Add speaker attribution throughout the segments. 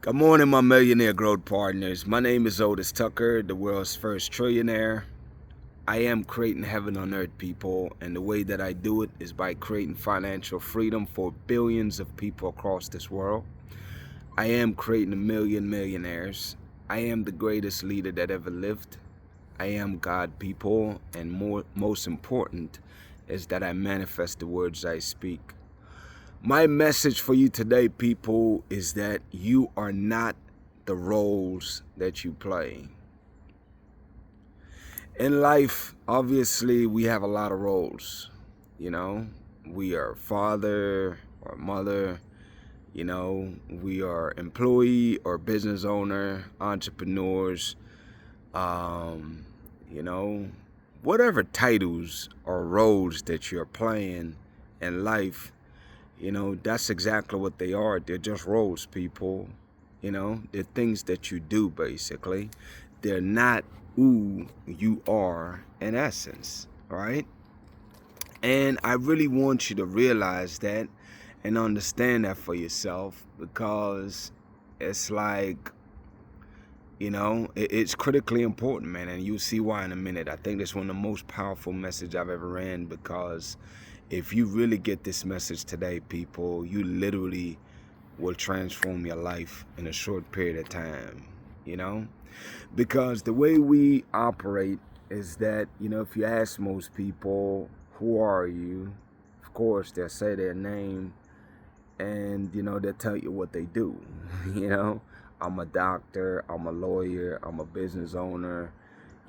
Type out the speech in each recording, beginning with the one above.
Speaker 1: Good morning, my millionaire growth partners. My name is Otis Tucker, the world's first trillionaire. I am creating heaven on earth, people, and the way that I do it is by creating financial freedom for billions of people across this world. I am creating a million millionaires. I am the greatest leader that ever lived. I am God, people, and most important is that I manifest the words I speak. My message for you today, people, is that you are not the roles that you play. In life, obviously, we have a lot of roles. We are father or mother, we are employee or business owner, entrepreneurs, um, you know, whatever titles or roles that you're playing in life. That's exactly what they are. They're just roles, people. They're things that you do, basically. They're not who you are in essence, right? And I really want you to realize that and understand that for yourself, because it's like, it's critically important, man. And you'll see why in a minute. I think that's one of the most powerful messages I've ever ran, because if you really get this message today, people, you literally will transform your life in a short period of time, because the way we operate is that, if you ask most people, who are you? Of course, they'll say their name, and, they'll tell you what they do. you know, I'm a doctor, I'm a lawyer, I'm a business owner,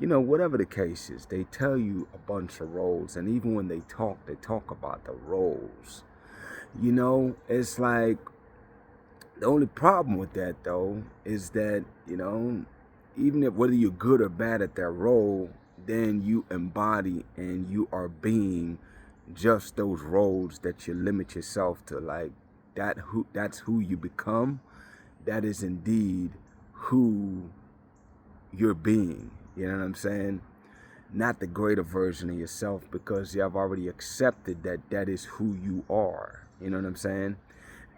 Speaker 1: whatever the case is. They tell you a bunch of roles, and even when they talk about the roles. It's like, the only problem with that, though, is that, even if whether you're good or bad at that role, then you embody and you are being just those roles that you limit yourself to. Like that's who you become. That is indeed who you're being. You know what I'm saying? Not the greater version of yourself, because you have already accepted that that is who you are. You know what I'm saying?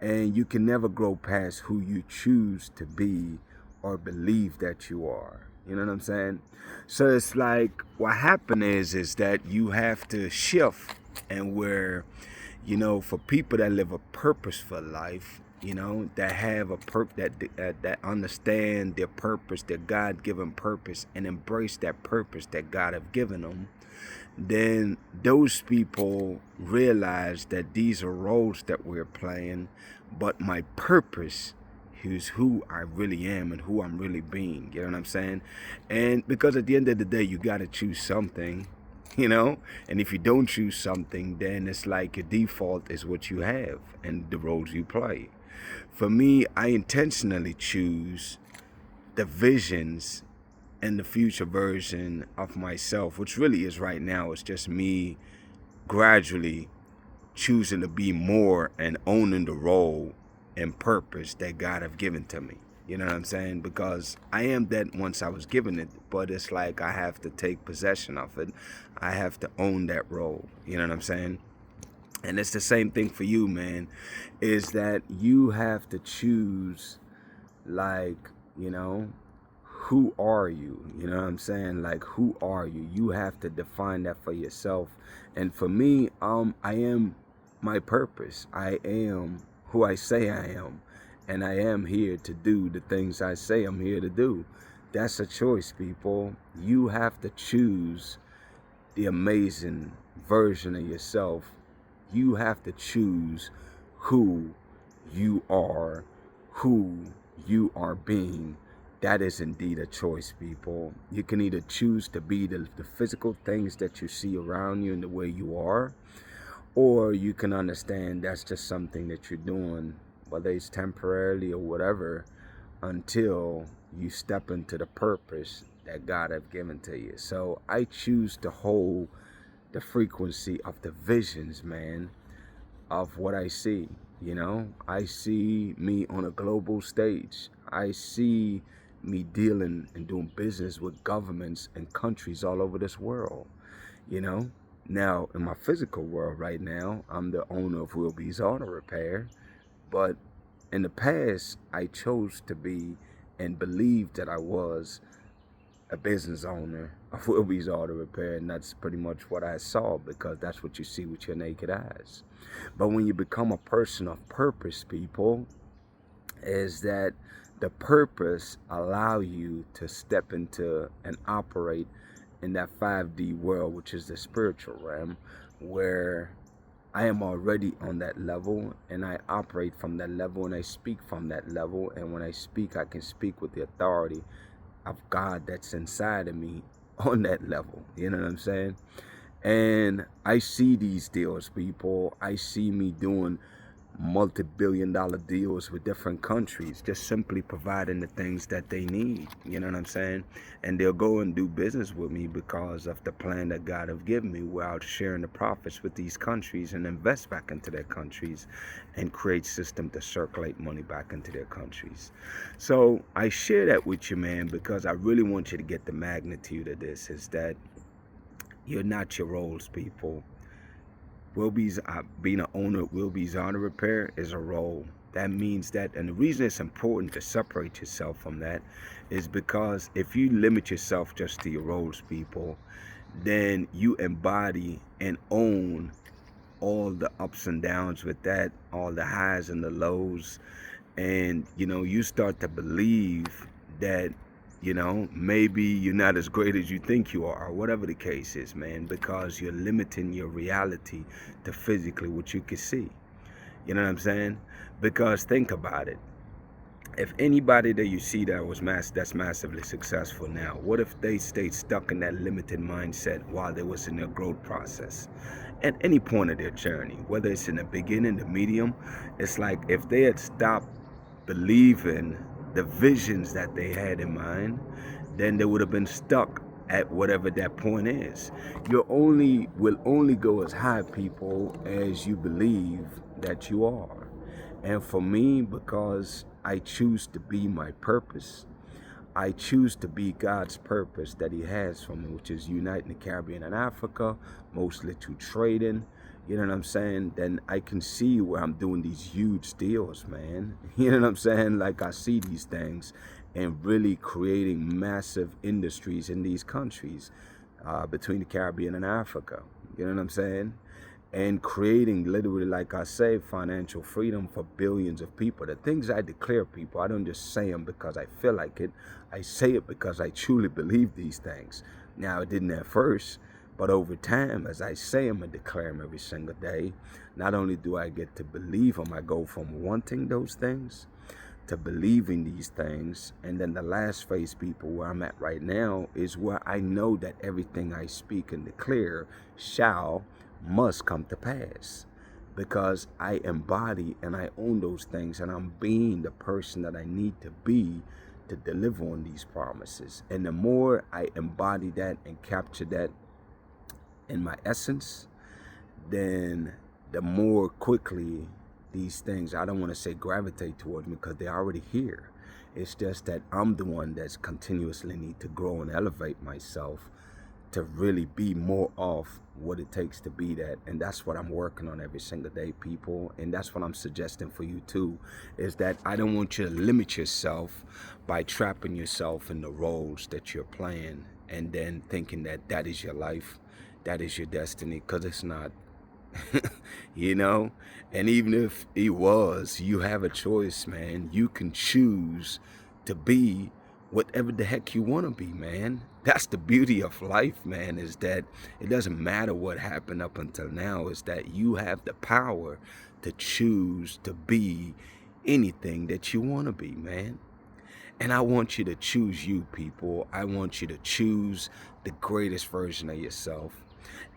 Speaker 1: And you can never grow past who you choose to be or believe that you are. You know what I'm saying? So it's like, what happened is that you have to shift, and where, for people that live a purposeful life, that have that understand their purpose, their God-given purpose, and embrace that purpose that God have given them, then those people realize that these are roles that we're playing, but my purpose is who I really am and who I'm really being. You know what I'm saying? And because at the end of the day, you got to choose something, and if you don't choose something, then it's like your default is what you have and the roles you play. For me, I intentionally choose the visions and the future version of myself, which really is right now. It's just me gradually choosing to be more and owning the role and purpose that God have given to me. You know what I'm saying? Because I am that once I was given it, but it's like I have to take possession of it. I have to own that role. You know what I'm saying? And it's the same thing for you, man, is that you have to choose, like, who are you? You know what I'm saying? Like, who are you? You have to define that for yourself. And for me, I am my purpose. I am who I say I am. And I am here to do the things I say I'm here to do. That's a choice, people. You have to choose the amazing version of yourself. You have to choose who you are, who you are being. That is indeed a choice, people. You can either choose to be the physical things that you see around you and the way you are, or you can understand that's just something that you're doing, whether it's temporarily or whatever, until you step into the purpose that God have given to you. So I choose to hold the frequency of the visions, man, of what I see. I see me on a global stage. I see me dealing and doing business with governments and countries all over this world. you know Now, in my physical world right now, I'm the owner of Whilby's Auto Repair, but in the past, I chose to be and believed that I was a business owner of Whilby's Auto Repair, and that's pretty much what I saw, because that's what you see with your naked eyes. But when you become a person of purpose, people, is that the purpose allow you to step into and operate in that 5D world, which is the spiritual realm, where I am already on that level, and I operate from that level, and I speak from that level. And when I speak, I can speak with the authority of God that's inside of me on that level. You know what I'm saying? And I see these deals, people. I see me doing multi-billion-dollar deals with different countries, just simply providing the things that they need. You know what I'm saying? And they'll go and do business with me because of the plan that God have given me, where I'll sharing the profits with these countries and invest back into their countries and create system to circulate money back into their countries. So I share that with you, man, because I really want you to get the magnitude of this, is that you're not your roles, people. Whilby's being an owner of Whilby's Auto Repair is a role. That means that, and the reason it's important to separate yourself from that is because if you limit yourself just to your roles, people, then you embody and own all the ups and downs with that, all the highs and the lows. And, you know, you start to believe that, you know, maybe you're not as great as you think you are, or whatever the case is, man, because you're limiting your reality to physically what you can see. You know what I'm saying? Because think about it. If anybody that you see that's massively successful now, what if they stayed stuck in that limited mindset while they was in their growth process? At any point of their journey, whether it's in the beginning, the medium, it's like if they had stopped believing the visions that they had in mind, then they would have been stuck at whatever that point is. You will only go as high, people, as you believe that you are. And for me, because I choose to be my purpose, I choose to be God's purpose that he has for me, which is uniting the Caribbean and Africa, mostly through trading. You know what I'm saying? Then I can see where I'm doing these huge deals, man. You know what I'm saying? Like, I see these things and really creating massive industries in these countries between the Caribbean and Africa. You know what I'm saying? And creating, literally, like I say, financial freedom for billions of people. The things I declare, people, I don't just say them because I feel like it. I say it because I truly believe these things. Now, I didn't at first, but over time, as I say them and declare them every single day, not only do I get to believe them, I go from wanting those things to believing these things. And then the last phase, people, where I'm at right now, is where I know that everything I speak and declare must come to pass, because I embody and I own those things, and I'm being the person that I need to be to deliver on these promises. And the more I embody that and capture that in my essence, then the more quickly these things, I don't want to say gravitate toward me, because they're already here. It's just that I'm the one that's continuously need to grow and elevate myself to really be more of what it takes to be that. And that's what I'm working on every single day, people. And that's what I'm suggesting for you too, is that I don't want you to limit yourself by trapping yourself in the roles that you're playing and then thinking that that is your life, that is your destiny, because it's not. You know? And even if it was, you have a choice, man. You can choose to be whatever the heck you want to be, man. That's the beauty of life, man, is that it doesn't matter what happened up until now, is that you have the power to choose to be anything that you want to be, man. And I want you to choose you, people. I want you to choose the greatest version of yourself.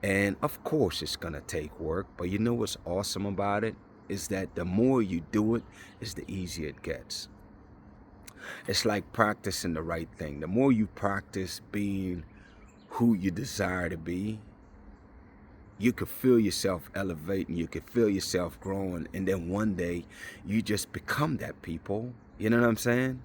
Speaker 1: And of course, it's going to take work. But you know what's awesome about it? Is that the more you do it, is the easier it gets. It's like practicing the right thing. The more you practice being who you desire to be, you could feel yourself elevating, you could feel yourself growing, and then one day you just become that, people. You know what I'm saying?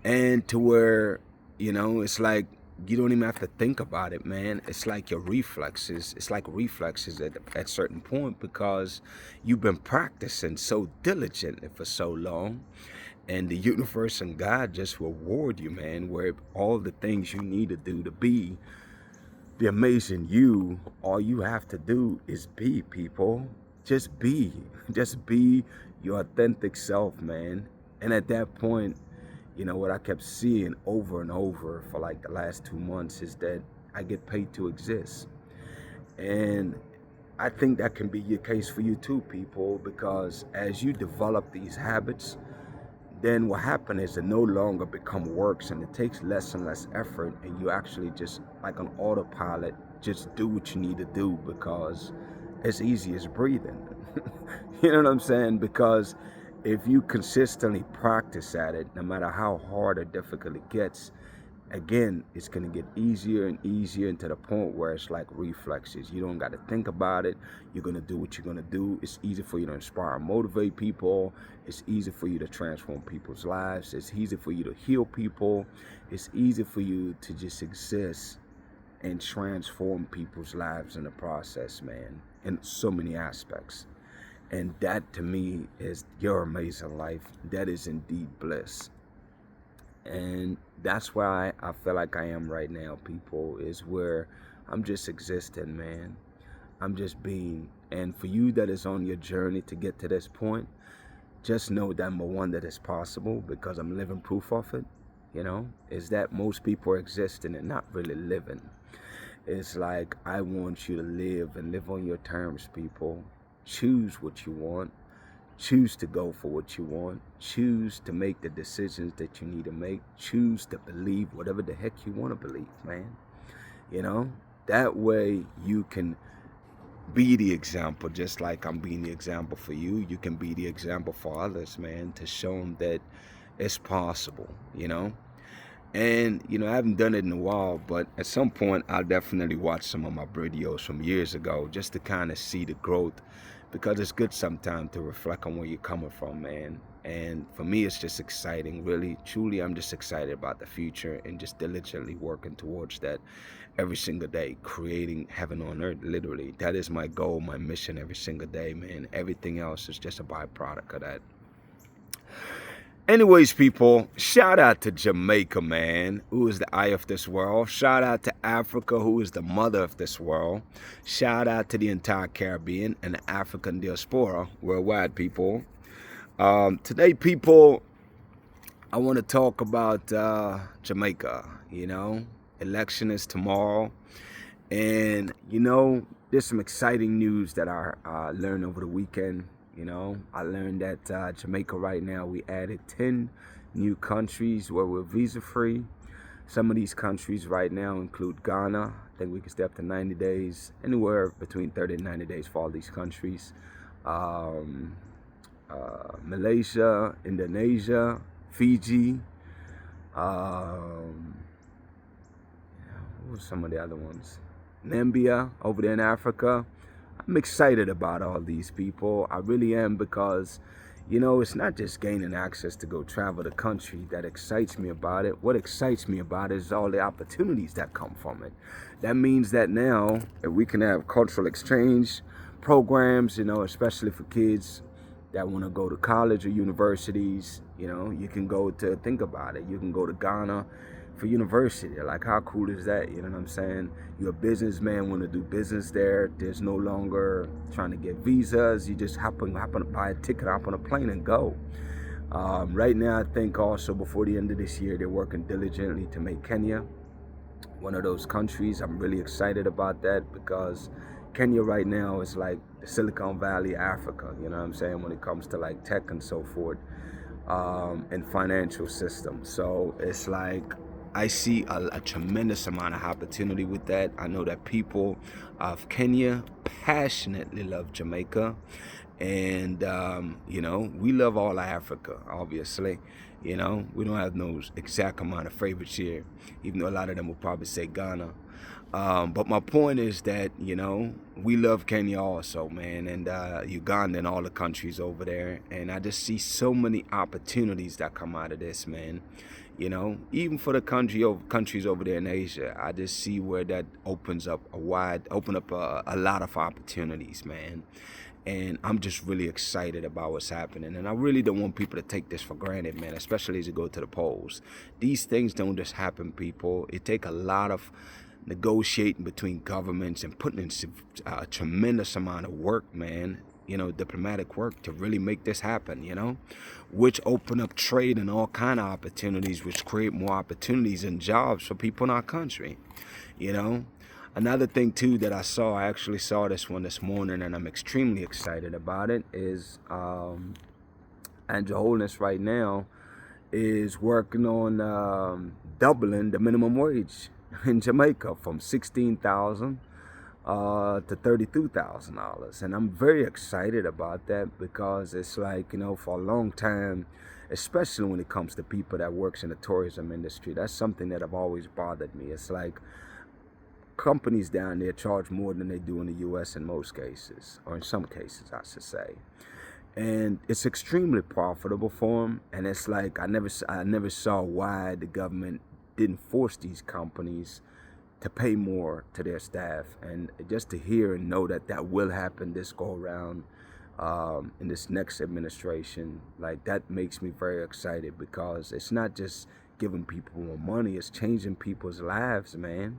Speaker 1: And to where, you know, it's like you don't even have to think about it, man. It's like your reflexes. It's like reflexes at certain point, because you've been practicing so diligently for so long, and the universe and God just reward you, man, where all the things you need to do to be the amazing you, all you have to do is be, people. Just be. Just be your authentic self, man. And at that point, you know, what I kept seeing over and over for like the last 2 months is that I get paid to exist. And I think that can be your case for you too, people, because as you develop these habits, then what happens is it no longer become works, and it takes less and less effort, and you actually just like an autopilot just do what you need to do, because it's easy as breathing. You know what I'm saying? Because if you consistently practice at it, no matter how hard or difficult it gets, again, it's going to get easier and easier, and to the point where it's like reflexes. You don't got to think about it. You're going to do what you're going to do. It's easy for you to inspire and motivate people. It's easy for you to transform people's lives. It's easy for you to heal people. It's easy for you to just exist and transform people's lives in the process, man, in so many aspects. And that, to me, is your amazing life. That is indeed bliss. And that's why I feel like I am right now, people, is where I'm just existing, man. I'm just being. And for you that is on your journey to get to this point, just know that, number one, that it's possible, because I'm living proof of it, you know, is that most people are existing and not really living. It's like, I want you to live and live on your terms, people. Choose what you want. Choose to go for what you want. Choose to make the decisions that you need to make. Choose to believe whatever the heck you want to believe, man. You know, that way you can be the example, just like I'm being the example for you. You can be the example for others, man, to show them that it's possible, you know. And, you know, I haven't done it in a while, but at some point I'll definitely watch some of my videos from years ago just to kind of see the growth, because it's good sometimes to reflect on where you're coming from, man. And for me, it's just exciting, really. Truly, I'm just excited about the future and just diligently working towards that every single day, creating heaven on earth, literally. That is my goal, my mission every single day, man. Everything else is just a byproduct of that. Anyways, people, shout out to Jamaica, man, who is the eye of this world. Shout out to Africa, who is the mother of this world. Shout out to the entire Caribbean and the African diaspora worldwide, people. Today, people, I want to talk about Jamaica. You know, election is tomorrow. And, you know, there's some exciting news that I learned over the weekend. You know, I learned that Jamaica right now, we added 10 new countries where we're visa-free. Some of these countries right now include Ghana. I think we can stay up to 90 days, anywhere between 30 and 90 days for all these countries. Malaysia, Indonesia, Fiji. What were some of the other ones? Namibia, over there in Africa. I'm excited about all these, people. I really am, because, you know, it's not just gaining access to go travel the country that excites me about it. What excites me about it is all the opportunities that come from it. That means that now if we can have cultural exchange programs, you know, especially for kids that want to go to college or universities. You know, you can go to, think about it, you can go to Ghana for university. Like, how cool is that? You know what I'm saying? You're a businessman, want to do business there. There's no longer trying to get visas. You just happen to buy a ticket, hop on a plane and go. Right now, I think also before the end of this year, they're working diligently to make Kenya one of those countries. I'm really excited about that, because Kenya right now is like the Silicon Valley, Africa, you know what I'm saying, when it comes to like tech and so forth, and financial system. So it's like, I see a tremendous amount of opportunity with that. I know that people of Kenya passionately love Jamaica, And, we love all of Africa, obviously. We don't have no exact amount of favorites here, even though a lot of them will probably say Ghana. But my point is that, we love Kenya also, man, and Uganda and all the countries over there. And I just see so many opportunities that come out of this, man. Even for the countries over there in Asia, I just see where that open up a lot of opportunities, man. And I'm just really excited about what's happening. And I really don't want people to take this for granted, man, especially as you go to the polls. These things don't just happen, people. It take a lot of negotiating between governments and putting in a tremendous amount of work, man, diplomatic work to really make this happen, which open up trade and all kind of opportunities, which create more opportunities and jobs for people in our country, Another thing too that I actually saw this one this morning, and I'm extremely excited about it, is Andrew Holness right now is working on doubling the minimum wage in Jamaica from $16,000 to $32,000, and I'm very excited about that because it's like, for a long time, especially when it comes to people that works in the tourism industry, that's something that have always bothered me. It's like companies down there charge more than they do in the U.S. in most cases, or in some cases, I should say. And it's extremely profitable for them. And it's like I never saw why the government didn't force these companies to pay more to their staff. And just to hear and know that that will happen this go around in this next administration, like that makes me very excited, because it's not just giving people more money, it's changing people's lives, man.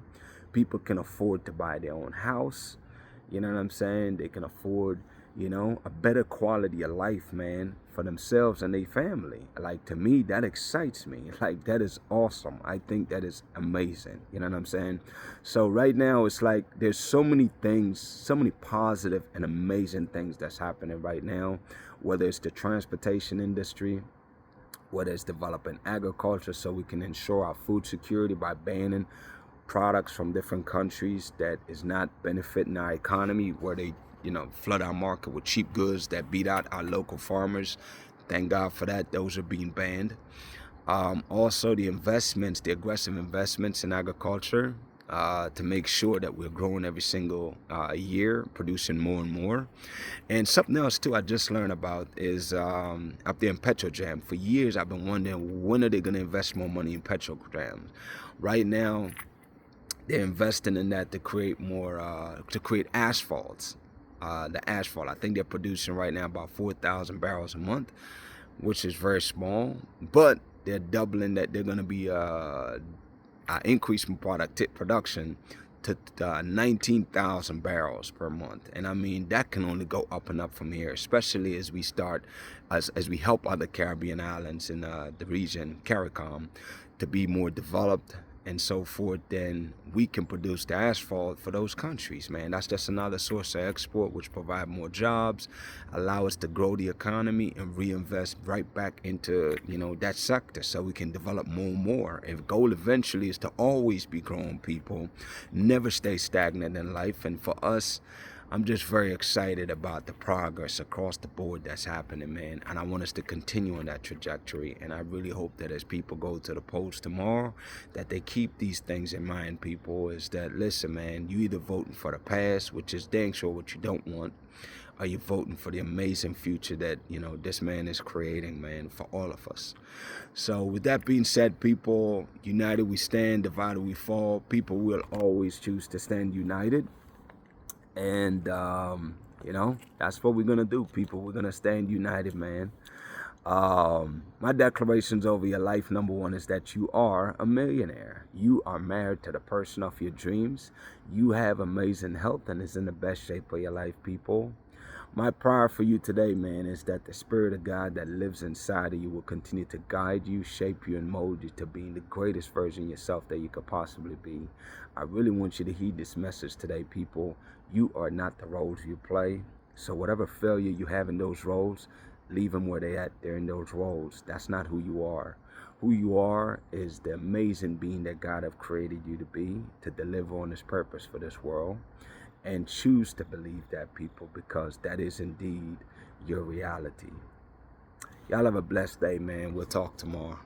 Speaker 1: People can afford to buy their own house. You know what I'm saying? They can afford, a better quality of life, man, for themselves and their family. Like, to me, that excites me. Like, that is awesome. I think that is amazing. You know what I'm saying? So right now, it's like there's so many things, so many positive and amazing things that's happening right now, whether it's the transportation industry, whether it's developing agriculture so we can ensure our food security by banning products from different countries that is not benefiting our economy, where they flood our market with cheap goods that beat out our local farmers. Thank God for that. Those are being banned. Also, the aggressive investments in agriculture, to make sure that we're growing every single year, producing more and more. And something else too I just learned about is up there in Petrojam. For years I've been wondering, when are they going to invest more money in Petrojam? Right now they're investing in that to create asphalts. The asphalt, I think they're producing right now about 4,000 barrels a month, which is very small, but they're doubling that. They're going to be increasing production to 19,000 barrels per month. And I mean, that can only go up and up from here, especially as we help other Caribbean islands in the region, CARICOM, to be more developed and so forth. Then we can produce the asphalt for those countries, man. That's just another source of export, which provide more jobs, allow us to grow the economy and reinvest right back into that sector, so we can develop more and more. And the goal eventually is to always be growing, people, never stay stagnant in life. And for us, I'm just very excited about the progress across the board that's happening, man. And I want us to continue on that trajectory. And I really hope that as people go to the polls tomorrow, that they keep these things in mind, people, is that, listen, man, you either voting for the past, which is dang sure what you don't want, or you voting for the amazing future that, this man is creating, man, for all of us. So with that being said, people, united we stand, divided we fall. People will always choose to stand united. And, that's what we're going to do, people. We're going to stand united, man. My declarations over your life, number one, is that you are a millionaire. You are married to the person of your dreams. You have amazing health and is in the best shape of your life, people. My prayer for you today, man, is that the Spirit of God that lives inside of you will continue to guide you, shape you, and mold you to being the greatest version of yourself that you could possibly be. I really want you to heed this message today, people. You are not the roles you play. So whatever failure you have in those roles, leave them where they at. They're in those roles. That's not who you are. Who you are is the amazing being that God have created you to be, to deliver on his purpose for this world. and choose to believe that, people, because that is indeed your reality. Y'all have a blessed day, man. We'll talk tomorrow.